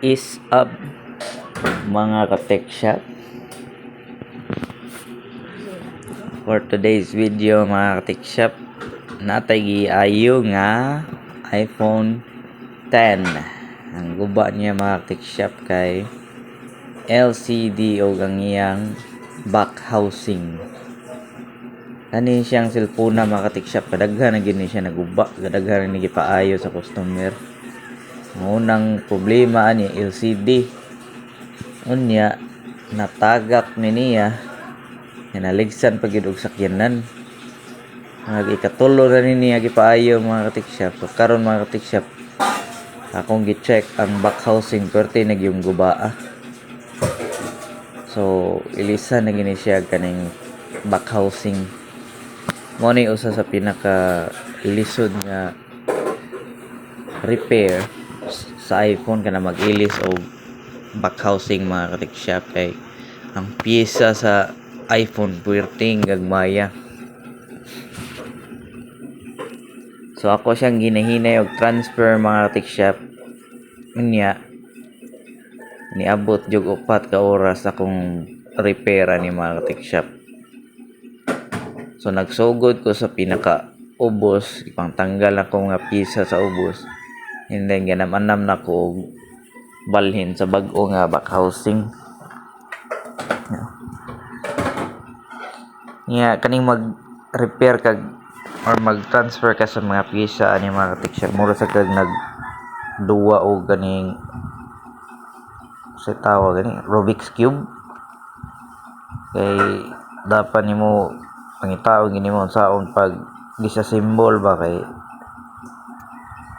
Is up mga ka-tech shop. For today's video mga ka-tech shop, natay giayo nga iPhone 10. Ang guba niya mga ka-tech shop kay LCD o ang iyang back housing. Kani siyang cellphone na mga ka-tech shop, kadaghan na gini siya naguba, kadaghan na gipaayo sa customer. Unang problema ani LCD. Unya natagak ni niya. Naligsan pag og sakyanan. Ikatulo na ni niya gipaayo mga ka-tech shop. So karon mga ka-tech shop, akong gi-check ang back housing perti nagyong gubaa. So ilisan na gini siya kaning back housing. Mo ni usa sa pinaka lisod nga repair sa iPhone kana mag-ilis og back housing mga ka-tech shop kay ang piyesa sa iPhone puwerteng gagmaya. So ako siyang ginahinay og transfer mga ka-tech shop. Unya niabot jug 4 ka oras akong repair ni mga ka-tech shop. So nagsugod ko sa pinaka ubos, ipangtanggal ako nga pisa sa ubos. And then ganam-anam na ko og balhin sa bag-o nga back housing. Kaning mag-repair kag or mag-transfer ka sa mga pisa ani mga ka-tech shop, mura sa kag nagduwa og ganing sa tawag gani Rubik's cube. Kay dapat nimo pangitaon gini mo saon pag disassemble ba kay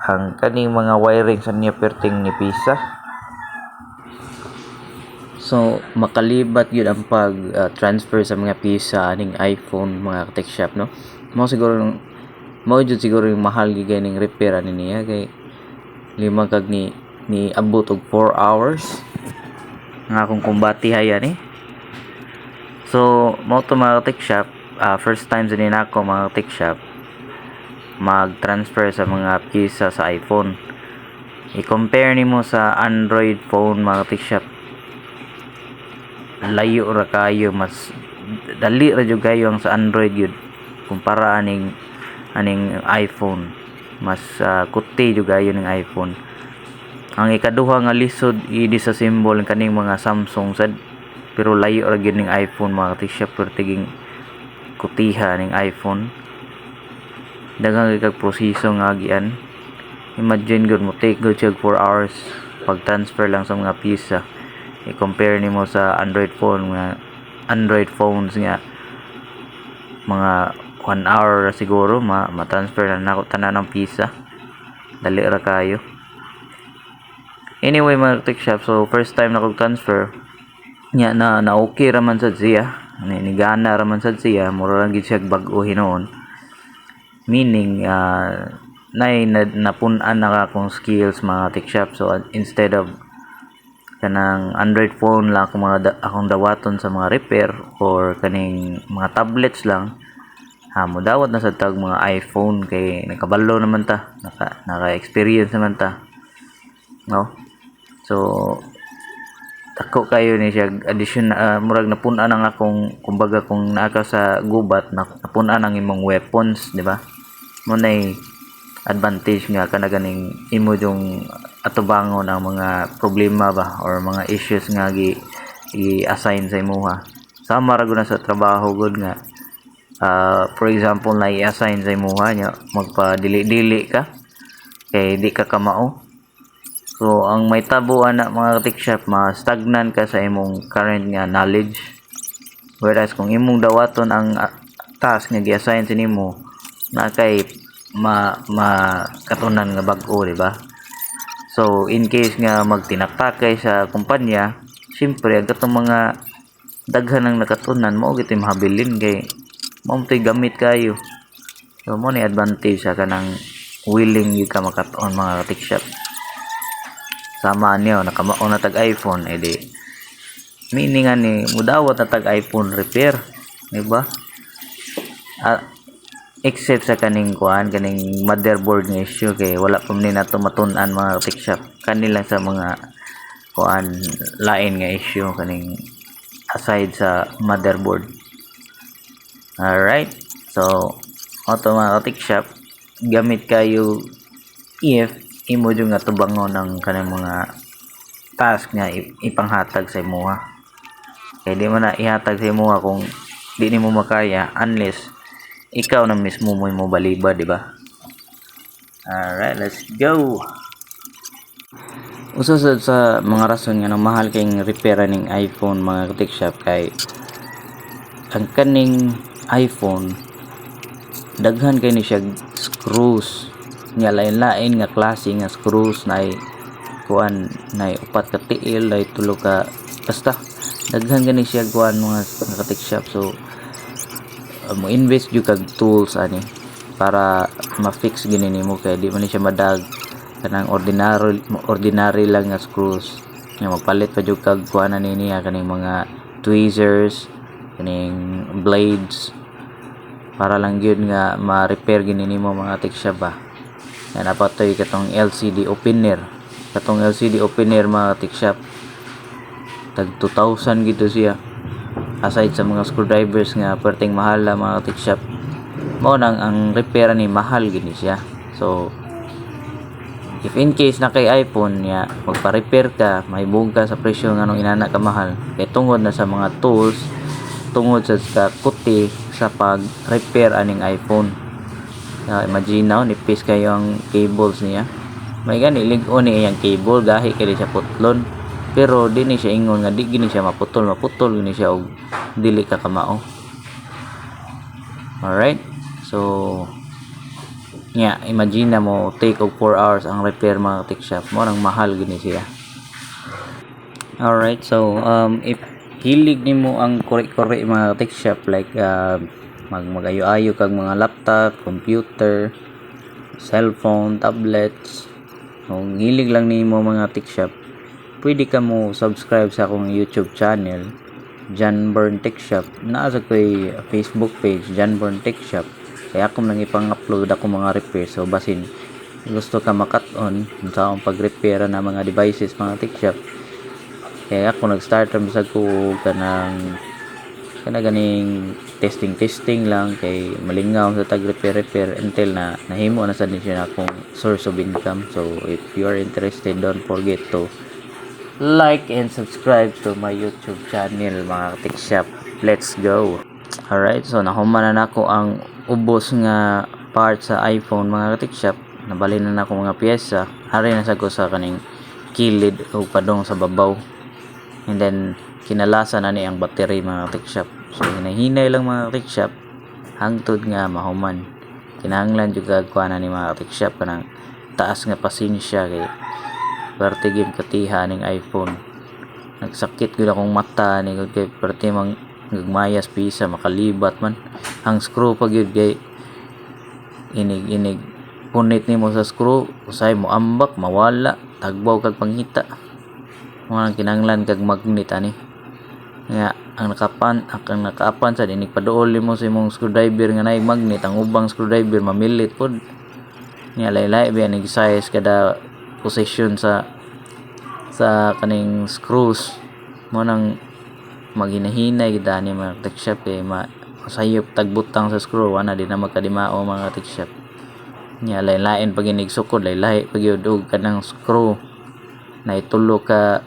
ang kaning mga wiring sa niya perting ni pisa. So makalibat yun ang pag transfer sa mga pisa aning iPhone mga ka-tech shop, no? Mo jud siguro yung mahal gigay ning repair ani niya kay lima kag ni abot og 4 hours nga akong kumbati haya ni. So mo to mga ka-tech shop, first time din ako mga ka-tech shop mag-transfer sa mga pisa sa iPhone. I-compare nimo sa Android phone mga ka-tech shop, layo ra kayo, mas dali ra jud kayo ang sa Android yun kumpara aning iPhone. Mas kuti jud kayo ning iPhone. Ang ikaduha nga lisod i-disassemble kaning mga Samsung sad, pero layo ra gyud ning iPhone mga ka-tech shop, pero tiging kutiha ning iPhone. Daghang kag proseso nga gian. Imagine gud mo take gud 4 hours pag transfer lang sa mga pisa. I-compare nimo sa Android phones nga mga 1 hour siguro ma-transfer na nako tanan ng pisa. Dali ra kayo. Anyway mga ka-tech shop, so first time na kog transfer nya na okay ra man sad siya. Nigana ra man sad siya, mura lang gid siya bag-o hinuon. Meaning napun-an na akong skills mga ka-tech shop. So instead of kanang Android phone lang akong dawaton sa mga repair or kaning mga tablets lang, modawat na sa tag mga iPhone kay nakabalo naman ta, naka-experience naman ta, no? So ako kayo ni siya addition, murag napun-an ang akong kumbaga kung naaka sa gubat napun-an ang imong weapons, di ba? Mo nay advantage nga kana ganing imo yung atubangon ang mga problema ba or mga issues nga i-assign sa imuha. Sama ra gud na sa trabaho gud nga for example na i-assign sa imuha nya magpa-dili ka kay di ka kamao. So ang may tabo ana mga ka-tech shop, ma-stagnan ka sa imong current nga knowledge. Whereas kung imong dawaton ang task nga gi-assign sa nimo na kay katunan nga bag-o, di ba? So in case nga magtinaktakay sa kumpanya, syempre agatong mga daghan ng nakatunan mo gito mahabilin kay mo toy gamit kayo. So mo ni advantage sa kanang willing yung ka makatuon mga ka-tech shop. Sama niyo nakamaon na tag iPhone, edi meaning ani mudawat na tag iPhone repair, di ba? Except sa kaning motherboard nga issue kay wala pa man nato matun-an mga ka-tech shop. Kanila sa mga kuan lain nga issue kaning aside sa motherboard. Alright, so auto mga ka-tech shop, gamit kayo if imo jud nga tubangon ng kanang mga task nga ipanghatag sa imuha. Kaya di mo na ihatag sa imuha kung di nimo makaya unless ikaw na mismo mo baliba, di ba? Alright, let's go. Usa sa mga rason nga nang mahal kayong repair ning iPhone mga ka-tech shop kay ang kaning iPhone daghan kay ni siya screws nya lain-lain nga klase nga screws na kuan na upat ka tiil na tulo ka basta daghan gani siya kuan mga ka-tech shop. So mo invest jud kag tools ani para ma-fix gini nimo kay di man ni siya madag kanang ordinary lang nga screws nga magpalit pa jud kag kuan ani niya kaning mga tweezers kaning blades para lang gyud nga ma-repair gini nimo mga tech shop ba. Yan napatoy katong LCD opener mga tech shop tag 2,000 gito siya aside sa mga screwdrivers nga perting mahal la mga tech shop mo nang ang repair ni mahal gini siya. So if in case na kay iPhone ya magpa-repair ka mahibog ka sa presyo nga nung inana ka mahal kay tungod na sa mga tools tungod sa kuti sa pag-repair aning iPhone. Imagine now nipis kayo ang cables niya may gani lig-on ni iyang cable gahi kay siya putlon pero di ni siya ingon nga di gini siya maputol gini siya og dili ka kamao. Alright, so imagine na mo take og 4 hours ang repair mga tech shop mo nang mahal gini siya. Alright, so if hilig nimo ang kore-kore mga tech shop like magayo-ayo kag mga laptop, computer, cellphone, tablets, kung hilig lang nimo mga tech shop pwede ka mo subscribe sa akong YouTube channel John Burn Tech Shop. Naa sa ko'y Facebook page John Burn Tech Shop kaya ako nang ipang-upload ako mga repair. So basin gusto ka makat-on sa akong pag-repair na mga devices mga tech shop kaya ako nag-start ram sa ko kanang ganing testing lang kay malingaw sa tag-repair until na nahimo na sa din siya akong source of income. So if you are interested, don't forget to like and subscribe to my YouTube channel mga tech shop. Let's go. Alright, so nahuman na nako ang ubos nga part sa iPhone mga tech shop. Nabali na nako mga piyesa. Hari na sa ko sa kaning kilid o padong sa babaw. And then kinalasan na ni ang battery mga tech shop. So hinahinay lang mga tech shop hangtod nga mahuman. Kinahanglan jud kag kuana ni mga tech shop kanang taas nga pasensya kay parte gyud katiha ning iPhone. Nagsakit gyud akong mata ni kay parte mang gagmayas pisa makalibat man ang screw pag gyud kay inig punit nimo sa screw usay mo ambak mawala tagbaw kag panghita mo nang kinahanglan kag magnet ani nga ang nakaapan sa dinig paduol nimo sa imong screwdriver nga naay magnet ang ubang screwdriver mamilit pod nya laylay ba ning size kada position sa kaning screws mo nang maginahinay gid ani mga tech shop kay masayop tagbutang sa screw ana di na magkadimao mga tech shop nya lain-lain pag inig sukod laylay pag og kanang screw na itulo ka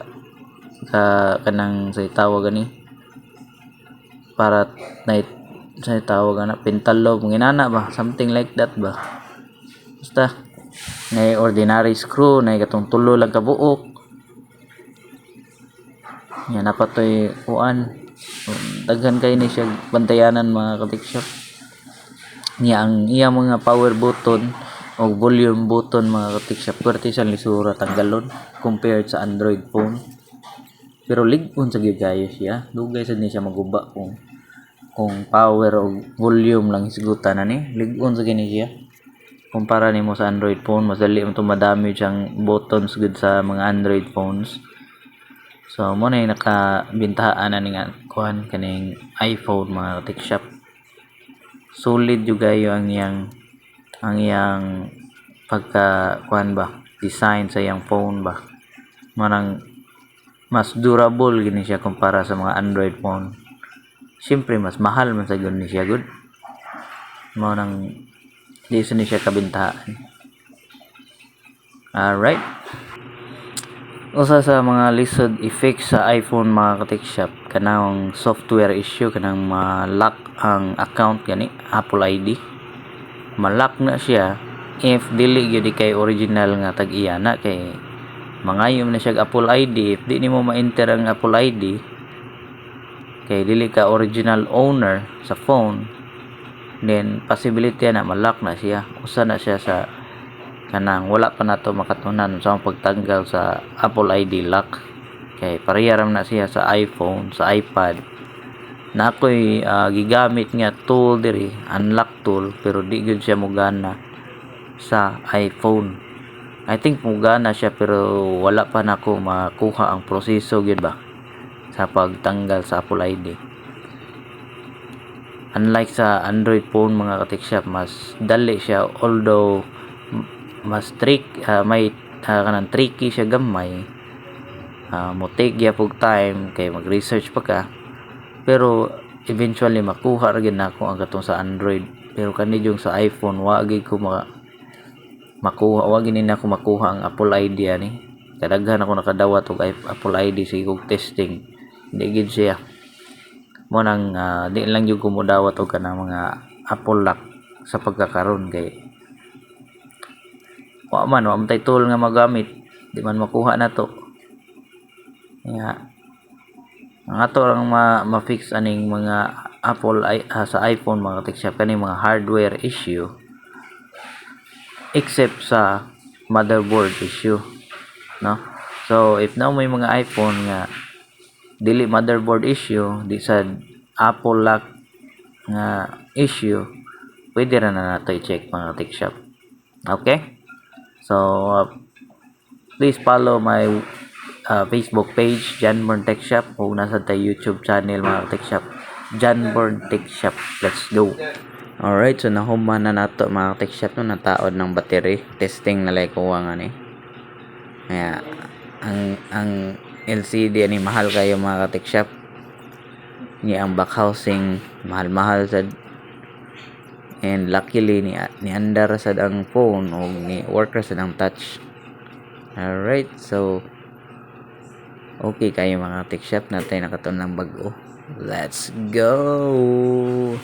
kanang sa tawag gani para na sa tawag na pintalob nginana ba something like that ba basta na ordinary screw na katong tulo lang ka buok yan napatoy kuan daghan kay ni siya bantayanan mga ka-tech shop niya ang iya mga power button o volume button mga ka-tech shop perti sa lisura tanggalon compared sa Android phone pero lig-on sa gyud kayo siya dugay sad ni siya maguba kung power o volume lang hisgutan ani lig-on sa gini siya kumpara nimo sa Android phone mas dali mo to madamage ang buttons gud sa mga Android phones. So mo na nakabintahaan na nga kuan kaning iPhone mga tech shop. Solid jud gayo ang iyang pagka kuan ba design sa iyang phone ba. Manang mas durable gini siya kumpara sa mga Android phone. Siyempre mas mahal man sa ni siya good. Mao nang di ni siya kabintahan. Alright. Usa sa mga lisod effects sa iPhone mga ka-tech shop kanang software issue kanang ma-lock ang account gani Apple ID. Ma-lock na siya if dili gyud kay original nga tag-iya na kay mangayom na siya Apple ID if di nimo ma-enter ang Apple ID kay dili ka original owner sa phone, then possibility na ma-lock na siya. Usa na siya sa kanang wala pa nato makatunan sa pagtanggal sa Apple ID lock kay pareha ram na siya sa iPhone, sa iPad na ako'y gigamit nga tool diri, unlock tool, pero di gyud siya mogana sa iPhone. I think mogana siya pero wala pa nako makuha ang proseso gyud ba sa pagtanggal sa Apple ID. Unlike sa Android phone mga ka-tech shop, mas dali siya, although mas may kanang tricky siya gamay. Mo take gyapon time kay mag-research pa ka, pero eventually makuha ra gyud nako ang katong sa Android. Pero kani yung sa iPhone wa gyud ko makuha, wa gyud nako makuha ang Apple ID ani. Kadaghan ako nakadawat og Apple ID sa igong testing, di gyud siya. Mo nang di lang yung kumudawat og kanang mga Apple lock sa pagkakaroon kay wa man tay tool nga magamit, di man makuha na to. Kaya ang ato lang ma-fix aning mga Apple sa iPhone mga tech shop kani mga hardware issue except sa motherboard issue, no? So if now may mga iPhone nga dili motherboard issue, di sa Apple lock nga issue, pwede ra na nato i-check mga tech shop. Okay? So please follow my Facebook page, Janborn Tech Shop, o nasa tayo YouTube channel mga tech shop, Janborn Tech Shop. Let's go. Alright, so nahuman na nato mga tech shop no, nataod ng battery testing na like kuha nga ni. Kaya ang LCD ani mahal kayo mga tech shop. Ni ang back housing mahal-mahal sad. And luckily ni andar sad ang phone o ni worker sad ang touch. Alright, so okay kayo mga tech shop natin nakatuon ng bag-o. Let's go.